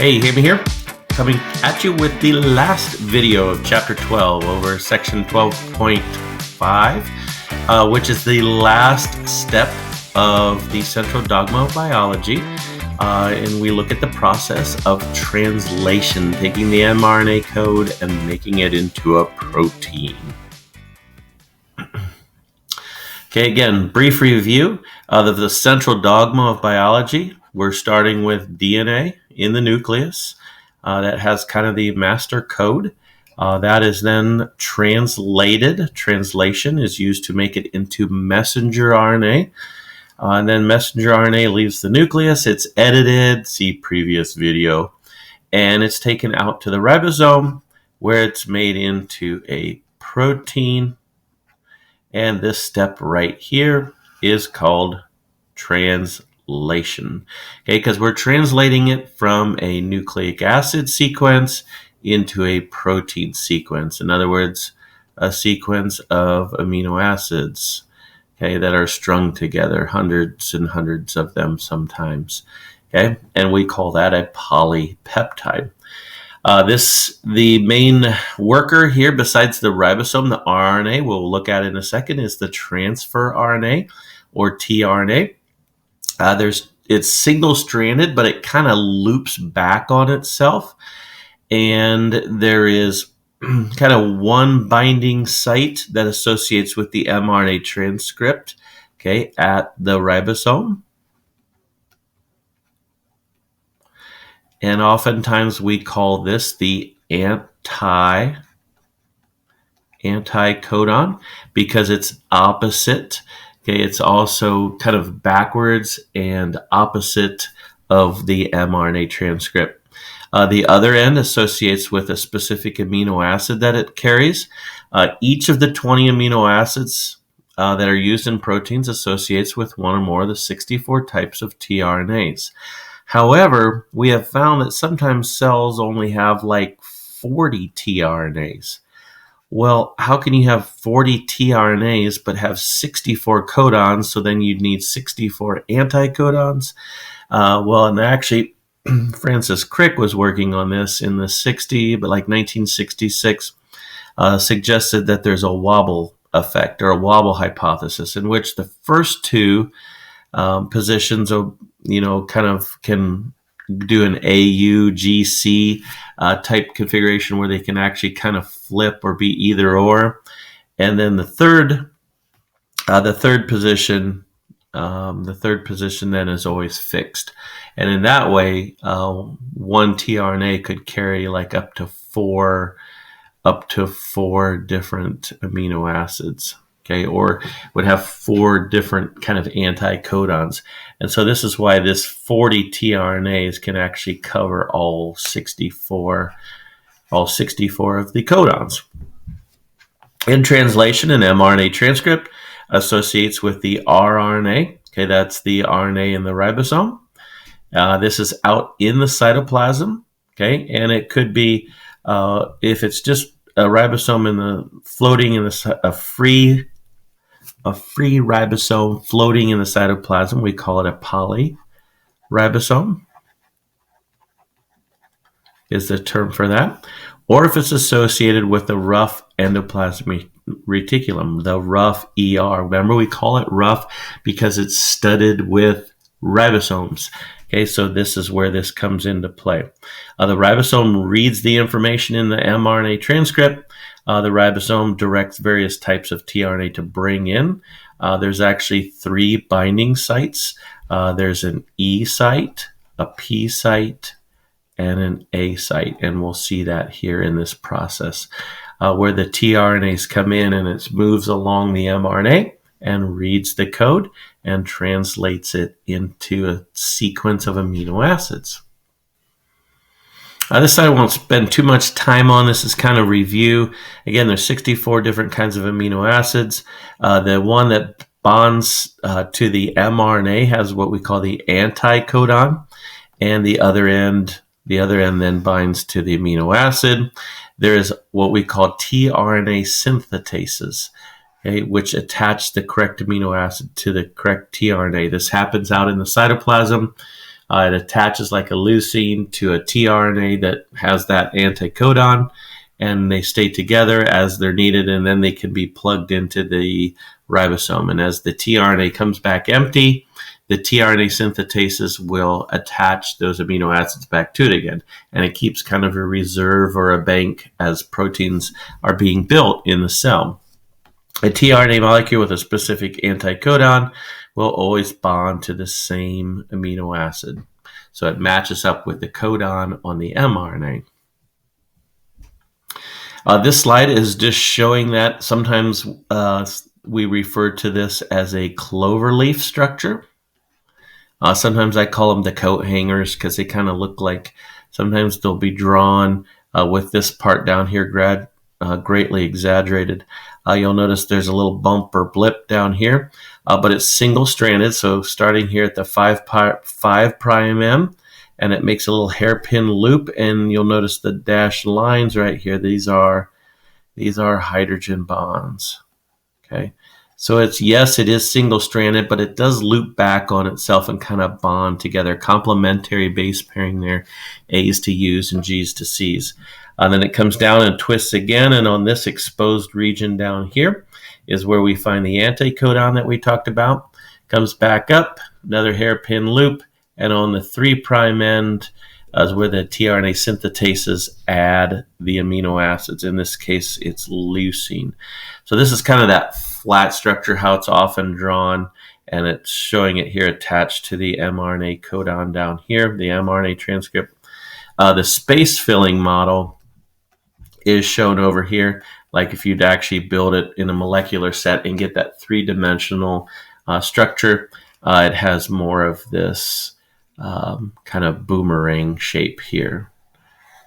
Hey, Amy here, coming at you with the last video of Chapter 12 over Section 12.5, which is the last step of the central dogma of biology. And we look at the process of translation, taking the mRNA code and making it into a protein. Okay, again, brief review of the central dogma of biology. We're starting with DNA in the nucleus. That has kind of the master code. That is then translated. Translation is used to make it into messenger RNA. And then messenger RNA leaves the nucleus. It's edited, see previous video, and it's taken out to the ribosome where it's made into a protein. And this step right here is called translation. Okay, because we're translating it from a nucleic acid sequence into a protein sequence. In other words, a sequence of amino acids, okay, that are strung together, hundreds and hundreds of them sometimes. Okay, and we call that a polypeptide. The main worker here, besides the ribosome, the RNA we'll look at in a second, is the transfer RNA or tRNA. It's single-stranded, but it kind of loops back on itself, and there is kind of one binding site that associates with the mRNA transcript, okay, at the ribosome. And oftentimes we call this the anti-codon because it's opposite. Okay, it's also kind of backwards and opposite of the mRNA transcript. The other end associates with a specific amino acid that it carries. Each of the 20 amino acids that are used in proteins associates with one or more of the 64 types of tRNAs. However, we have found that sometimes cells only have like 40 tRNAs. Well, how can you have 40 tRNAs but have 64 codons? So then you'd need 64 anticodons. And actually, Francis Crick was working on this in the 60s, but like 1966, suggested that there's a wobble effect or a wobble hypothesis in which the first two positions of, kind of can do an AUGC type configuration where they can actually kind of flip or be either or. And then the third position then is always fixed. And in that way, one tRNA could carry like up to four different amino acids. Okay, or would have 4 different kind of anticodons. And so this is why this 40 tRNAs can actually cover all 64 of the codons. In translation, an mRNA transcript associates with the rRNA. Okay, that's the RNA in the ribosome. This is out in the cytoplasm. Okay, and it could be, if it's just a ribosome floating in a free ribosome floating in the cytoplasm, we call it a polyribosome, is the term for that. Or if it's associated with the rough endoplasmic reticulum, the rough ER. Remember, we call it rough because it's studded with ribosomes. Okay, so this is where this comes into play. The ribosome reads the information in the mRNA transcript. The ribosome directs various types of tRNA to bring in. There's actually 3 binding sites. There's an E site, a P site, and an A site. And we'll see that here in this process where the tRNAs come in and it moves along the mRNA and reads the code and translates it into a sequence of amino acids. This side I won't spend too much time on. This is kind of review. Again, there's 64 different kinds of amino acids. The one that bonds to the mRNA has what we call the anticodon, and the other end then binds to the amino acid. There is what we call tRNA synthetases, okay, which attach the correct amino acid to the correct tRNA. This happens out in the cytoplasm. It attaches like a leucine to a tRNA that has that anticodon, and they stay together as they're needed, and then they can be plugged into the ribosome. And as the tRNA comes back empty, the tRNA synthetases will attach those amino acids back to it again. And it keeps kind of a reserve or a bank as proteins are being built in the cell. A tRNA molecule with a specific anticodon will always bond to the same amino acid. So it matches up with the codon on the mRNA. This slide is just showing that sometimes we refer to this as a clover leaf structure. Sometimes I call them the coat hangers because they kind of look like, sometimes they'll be drawn with this part down here greatly exaggerated. You'll notice there's a little bump or blip down here, but it's single-stranded. So starting here at the 5' M, and it makes a little hairpin loop, and you'll notice the dashed lines right here. These are hydrogen bonds. Okay, so yes, it is single-stranded, but it does loop back on itself and kind of bond together. Complementary base pairing there, A's to U's and G's to C's. And then it comes down and twists again, and on this exposed region down here is where we find the anticodon that we talked about. Comes back up, another hairpin loop, and on the 3' end is where the tRNA synthetases add the amino acids. In this case, it's leucine. So this is kind of that flat structure, how it's often drawn, and it's showing it here attached to the mRNA codon down here, the mRNA transcript. The space-filling model is shown over here, like if you'd actually build it in a molecular set and get that three-dimensional structure. It has more of this kind of boomerang shape here.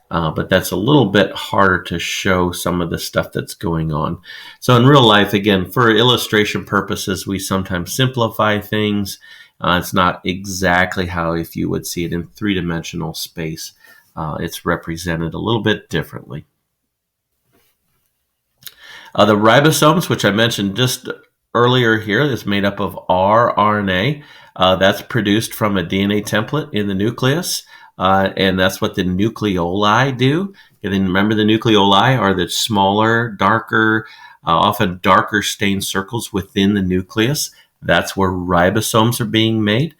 But that's a little bit harder to show some of the stuff that's going on. So in real life, again, for illustration purposes, we sometimes simplify things. It's not exactly how if you would see it in three-dimensional space. It's represented a little bit differently. The ribosomes, which I mentioned just earlier here, is made up of rRNA. That's produced from a DNA template in the nucleus, and that's what the nucleoli do. And then remember, the nucleoli are the smaller, darker, often darker stained circles within the nucleus. That's where ribosomes are being made.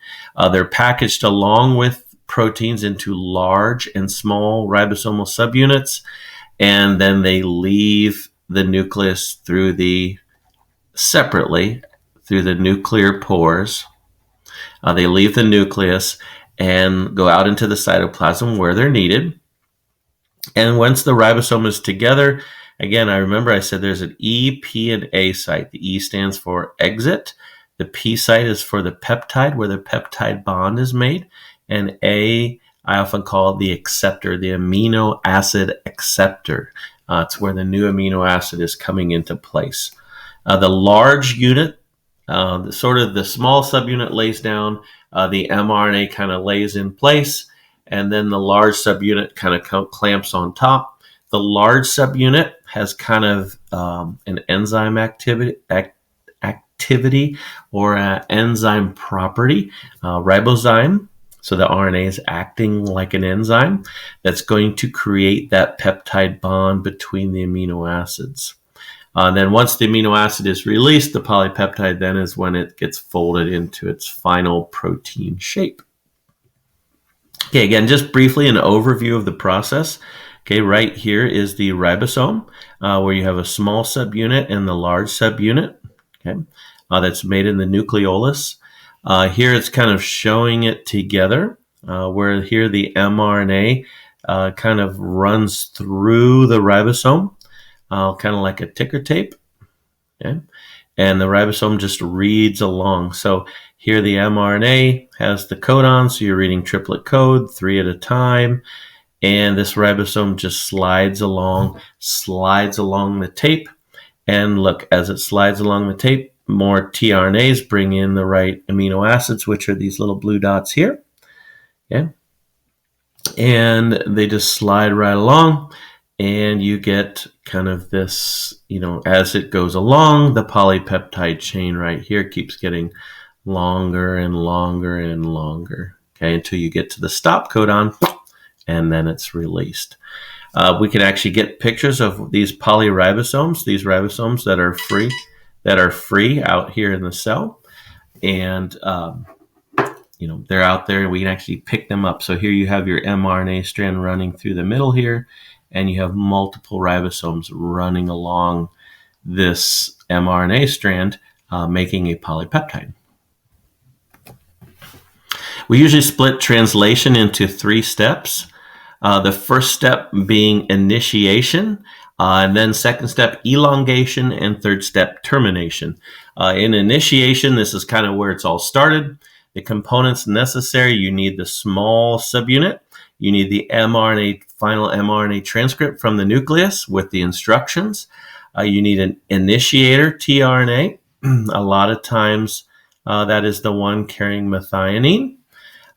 They're packaged along with proteins into large and small ribosomal subunits, and then they leave the nucleus separately through the nuclear pores. They leave the nucleus and go out into the cytoplasm where they're needed. And once the ribosome is together, again, I said there's an E, P, and A site. The E stands for exit. The P site is for the peptide, where the peptide bond is made. And A, I often call the acceptor, the amino acid acceptor. It's where the new amino acid is coming into place. The large unit, sort of the small subunit lays down, the mRNA kind of lays in place, and then the large subunit kind of clamps on top. The large subunit has kind of an enzyme activity or an enzyme property, ribozyme. So the RNA is acting like an enzyme that's going to create that peptide bond between the amino acids. Then once the amino acid is released, the polypeptide then is when it gets folded into its final protein shape. Okay, again, just briefly an overview of the process. Okay, right here is the ribosome, where you have a small subunit and the large subunit. Okay, that's made in the nucleolus. Here it's kind of showing it together, where here the mRNA kind of runs through the ribosome, kind of like a ticker tape. Okay? And the ribosome just reads along. So here the mRNA has the codon, so you're reading triplet code, 3 at a time. And this ribosome just slides along the tape. And look, as it slides along the tape, more tRNAs bring in the right amino acids, which are these little blue dots here. Okay. And they just slide right along, and you get kind of this, as it goes along, the polypeptide chain right here keeps getting longer and longer and longer. okay, until you get to the stop codon, and then it's released. We can actually get pictures of these polyribosomes, these ribosomes that are free out here in the cell, and they're out there, and we can actually pick them up. So here you have your mRNA strand running through the middle here, and you have multiple ribosomes running along this mRNA strand, making a polypeptide. We usually split translation into 3 steps. The first step being initiation, and then second step, elongation, and third step, termination. In initiation, this is kind of where it's all started. The components necessary, you need the small subunit, you need the final mRNA transcript from the nucleus with the instructions. You need an initiator, tRNA. A lot of times that is the one carrying methionine.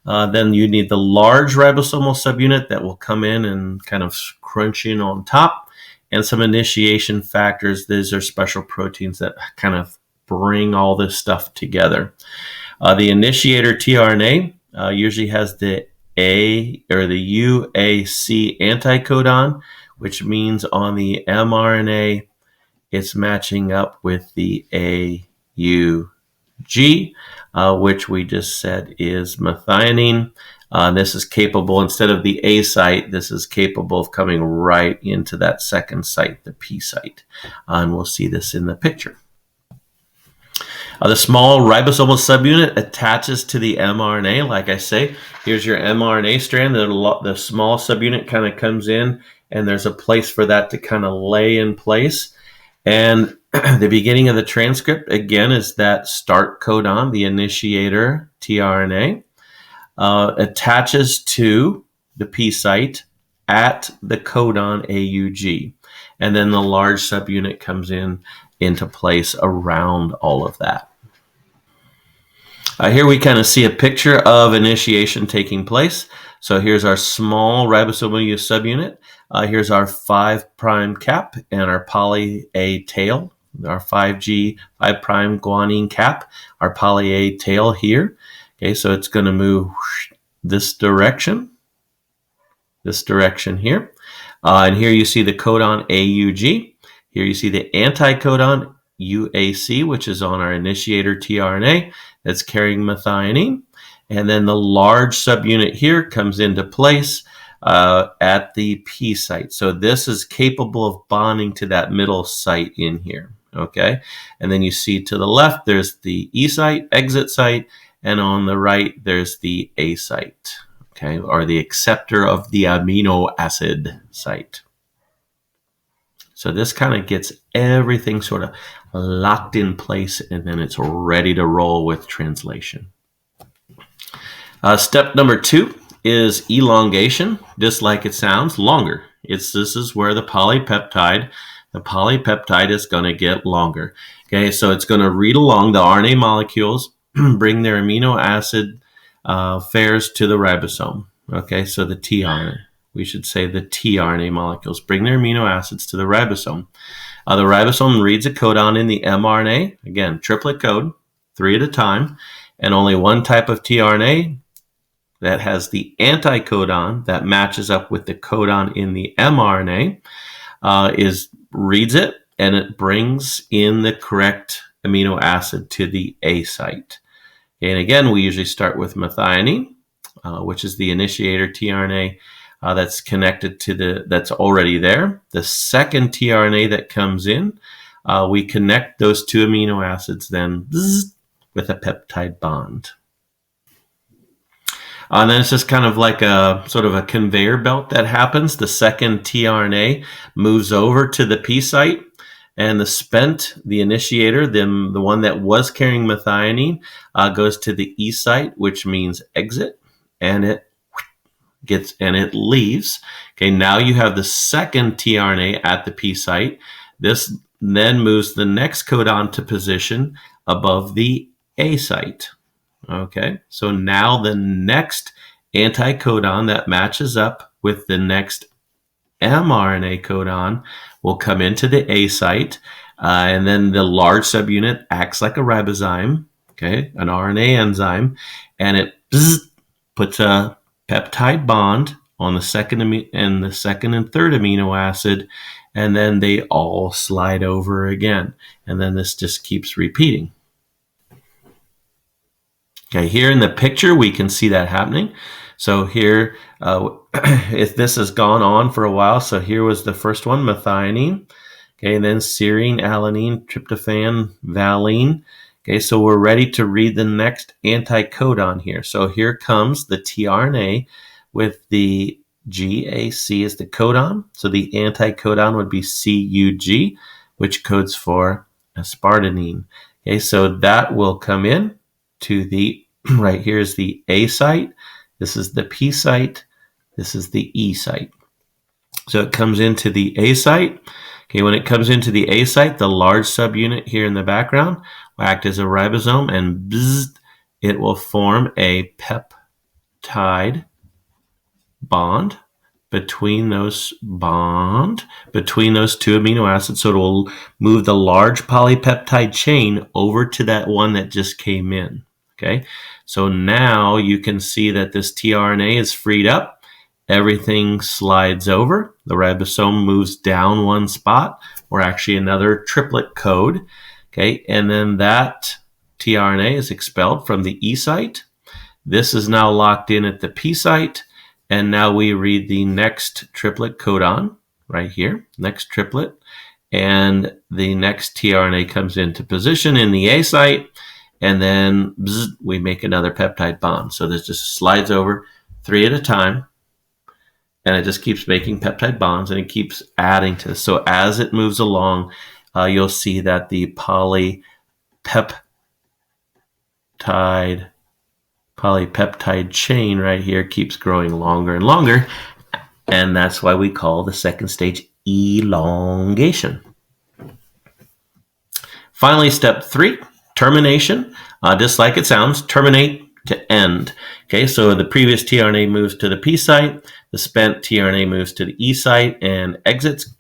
Then you need the large ribosomal subunit that will come in and kind of crunch in on top, and some initiation factors. These are special proteins that kind of bring all this stuff together. The initiator tRNA usually has the A or the UAC anticodon, which means on the mRNA it's matching up with the AUG, which we just said is methionine. This is capable, instead of the A site, this is capable of coming right into that second site, the P site. And we'll see this in the picture. The small ribosomal subunit attaches to the mRNA. Like I say, here's your mRNA strand. The small subunit kind of comes in, and there's a place for that to kind of lay in place. And the beginning of the transcript, again, is that start codon, the initiator tRNA, attaches to the P site at the codon AUG. And then the large subunit comes into place around all of that. Here we kind of see a picture of initiation taking place. So here's our small ribosomal subunit. Here's our 5' cap and our poly A tail, our 5G 5' guanine cap, our poly A tail here. Okay, so it's going to move this direction here. And here you see the codon AUG. Here you see the anticodon UAC, which is on our initiator tRNA that's carrying methionine. And then the large subunit here comes into place at the P site. So this is capable of bonding to that middle site in here. Okay. And then you see to the left, there's the E site, exit site, and on the right, there's the A site, okay, or the acceptor of the amino acid site. So this kind of gets everything sort of locked in place, and then it's ready to roll with translation. Step number 2 is elongation, just like it sounds, longer. This is where the polypeptide is going to get longer. Okay, so it's going to read along the RNA molecules, bring their amino acid pairs to the ribosome. Okay, so the tRNA. We should say the tRNA molecules bring their amino acids to the ribosome. The ribosome reads a codon in the mRNA. Again, triplet code, 3 at a time, and only one type of tRNA that has the anticodon that matches up with the codon in the mRNA reads it, and it brings in the correct amino acid to the A site. And again, we usually start with methionine, which is the initiator tRNA that's connected to that's already there. The second tRNA that comes in, we connect those 2 amino acids then with a peptide bond. And then it's just kind of like a sort of a conveyor belt that happens. The second tRNA moves over to the P site, and the initiator, the one that was carrying methionine, goes to the E site, which means exit, and it leaves. Okay, now you have the second tRNA at the P site. This then moves the next codon to position above the A site. Okay, so now the next anticodon that matches up with the next mRNA codon will come into the A site, and then the large subunit acts like a ribozyme, okay, an RNA enzyme, and it puts a peptide bond on the second and third amino acid, and then they all slide over again. And then this just keeps repeating. Okay, here in the picture, we can see that happening. So here, if this has gone on for a while, so here was the first one, methionine. Okay, and then serine, alanine, tryptophan, valine. Okay, so we're ready to read the next anticodon here. So here comes the tRNA with the GAC as the codon. So the anticodon would be CUG, which codes for aspartanine. Okay, so that will come in to the, right here is the A site. This is the P site. This is the E site. So it comes into the A site. Okay, when it comes into the A site, the large subunit here in the background will act as a ribosome, and it will form a peptide bond between those two amino acids. So it will move the large polypeptide chain over to that one that just came in. Okay, so now you can see that this tRNA is freed up. Everything slides over. The ribosome moves down one spot, or actually another triplet code. Okay, and then that tRNA is expelled from the E site. This is now locked in at the P site, and now we read the next triplet codon right here, next triplet, and the next tRNA comes into position in the A site, and then we make another peptide bond. So this just slides over 3 at a time, and it just keeps making peptide bonds, and it keeps adding to this. So as it moves along, you'll see that the polypeptide chain right here keeps growing longer and longer, and that's why we call the second stage elongation. Finally, step 3, termination. Just like it sounds, terminate to end. Okay, so the previous tRNA moves to the P site, the spent tRNA moves to the E site and exits,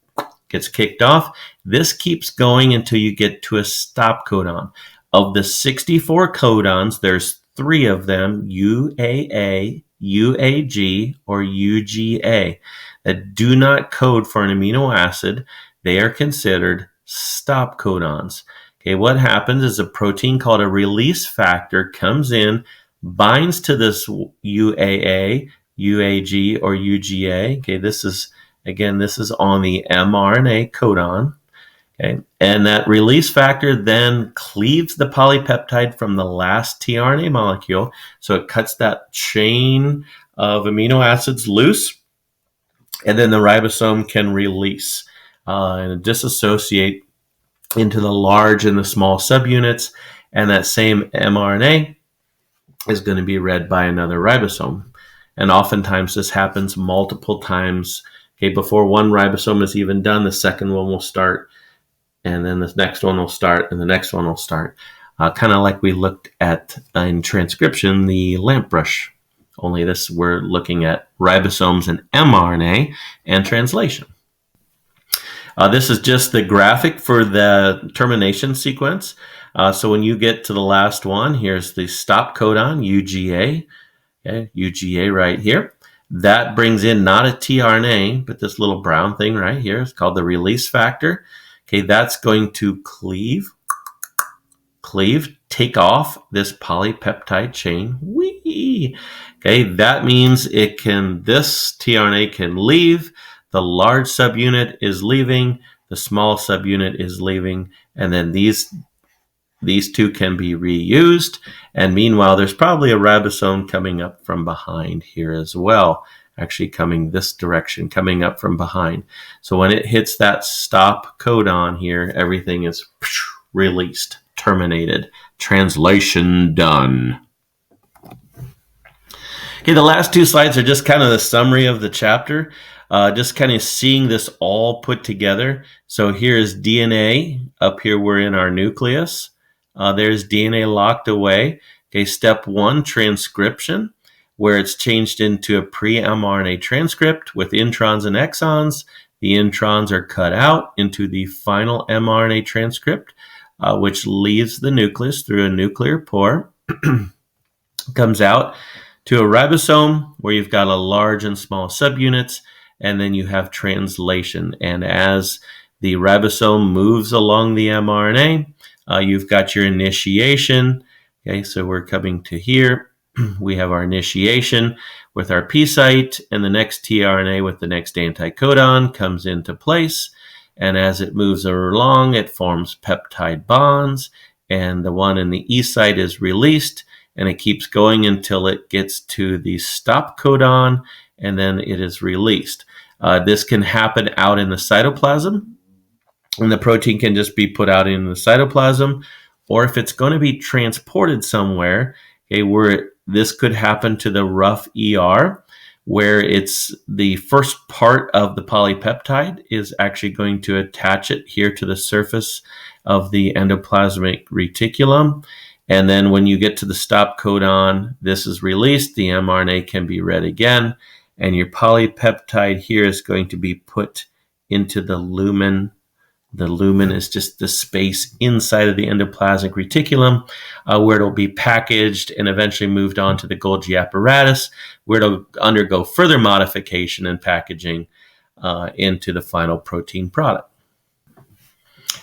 gets kicked off. This keeps going until you get to a stop codon. Of the 64 codons, there's 3 of them, UAA, UAG, or UGA, that do not code for an amino acid. They are considered stop codons. Okay, what happens is a protein called a release factor comes in, binds to this UAA, UAG, or UGA. Okay, this is on the mRNA codon. Okay, and that release factor then cleaves the polypeptide from the last tRNA molecule, so it cuts that chain of amino acids loose, and then the ribosome can release and dissociate into the large and the small subunits, and that same mRNA is going to be read by another ribosome. And oftentimes this happens multiple times. Okay, before one ribosome is even done, the second one will start, and then the next one will start, and the next one will start. Kind of like we looked at in transcription, the lamp brush. Only this, we're looking at ribosomes and mRNA and translation. This is just the graphic for the termination sequence. So when you get to the last one, here's the stop codon, UGA. Okay, UGA right here. That brings in not a tRNA, but this little brown thing right here. It's called the release factor. Okay, that's going to cleave, take off this polypeptide chain. Whee! Okay, that means this tRNA can leave. The large subunit is leaving, the small subunit is leaving, and then these two can be reused. And meanwhile, there's probably a ribosome coming up from behind here as well, actually coming this direction, coming up from behind. So when it hits that stop codon here, everything is released, terminated, translation done. Okay, the last 2 slides are just kind of the summary of the chapter, just kind of seeing this all put together. So here's DNA. Up here, we're in our nucleus. There's DNA locked away. Okay, step 1, transcription, where it's changed into a pre-mRNA transcript with introns and exons. The introns are cut out into the final mRNA transcript, which leaves the nucleus through a nuclear pore, comes out to a ribosome, where you've got a large and small subunits, and then you have translation. And as the ribosome moves along the mRNA, you've got your initiation. Okay, so we're coming to here. We have our initiation with our P site, and the next tRNA with the next anticodon comes into place. And as it moves along, it forms peptide bonds, and the one in the E site is released, and it keeps going until it gets to the stop codon, and then it is released. This can happen out in the cytoplasm, and the protein can just be put out in the cytoplasm, or if it's going to be transported somewhere, okay, where this could happen to the rough ER, where it's the first part of the polypeptide is actually going to attach it here to the surface of the endoplasmic reticulum. And then when you get to the stop codon, this is released, the mRNA can be read again, and your polypeptide here is going to be put into the lumen. The lumen is just the space inside of the endoplasmic reticulum, where it'll be packaged and eventually moved on to the Golgi apparatus, where it'll undergo further modification and packaging into the final protein product.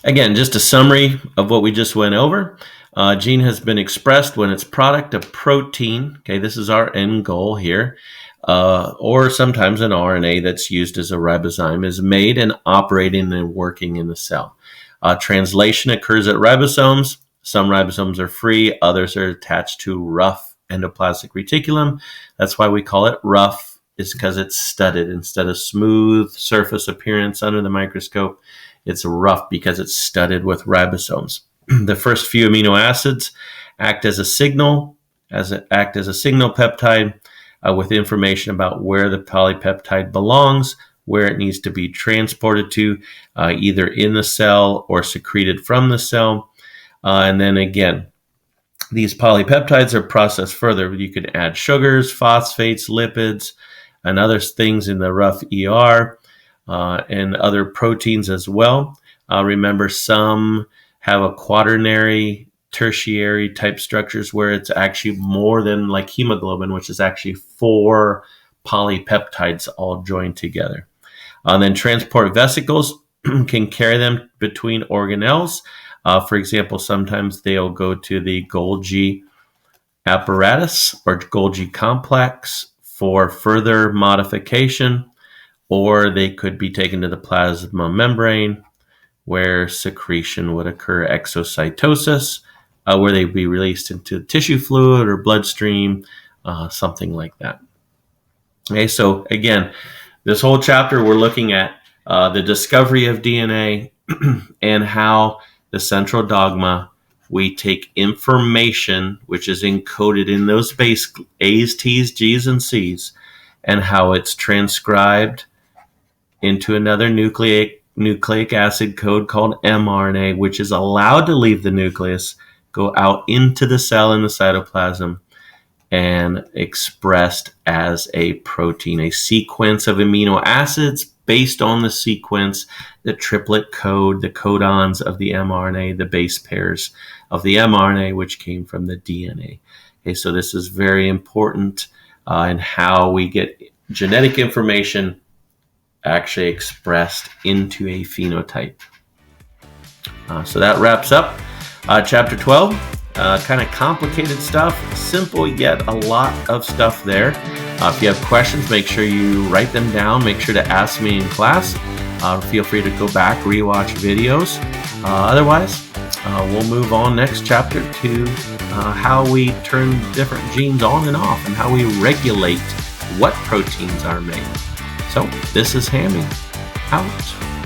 Again, just a summary of what we just went over. Gene has been expressed when its product, a protein, okay, this is our end goal here, or sometimes an RNA that's used as a ribozyme, is made and operating and working in the cell. Translation occurs at ribosomes. Some ribosomes are free, others are attached to rough endoplasmic reticulum. That's why we call it rough, is because it's studded. Instead of smooth surface appearance under the microscope, it's rough because it's studded with ribosomes. The first few amino acids act as a signal peptide, with information about where the polypeptide belongs, where it needs to be transported to, either in the cell or secreted from the cell. And then again, these polypeptides are processed further. You can add sugars, phosphates, lipids, and other things in the rough ER, and other proteins as well. Remember, some have a quaternary, tertiary type structures where it's actually more than like hemoglobin, which is actually 4 polypeptides all joined together. Then transport vesicles can carry them between organelles. For example, sometimes they'll go to the Golgi apparatus or Golgi complex for further modification, or they could be taken to the plasma membrane, where secretion would occur, exocytosis, where they'd be released into tissue fluid or bloodstream, something like that. Okay, so again, this whole chapter we're looking at the discovery of DNA and how the central dogma, we take information which is encoded in those base A's, T's, G's, and C's, and how it's transcribed into another nucleic acid code called mRNA, which is allowed to leave the nucleus, go out into the cell in the cytoplasm, and expressed as a protein, a sequence of amino acids based on the sequence, the triplet code, the codons of the mRNA, the base pairs of the mRNA, which came from the DNA. Okay, so this is very important in how we get genetic information actually expressed into a phenotype. So that wraps up chapter 12. Kind of complicated stuff, simple yet a lot of stuff there. If you have questions, make sure you write them down. Make sure to ask me in class. Feel free to go back, rewatch videos. Otherwise, we'll move on next chapter to how we turn different genes on and off and how we regulate what proteins are made. So this is Hammy out.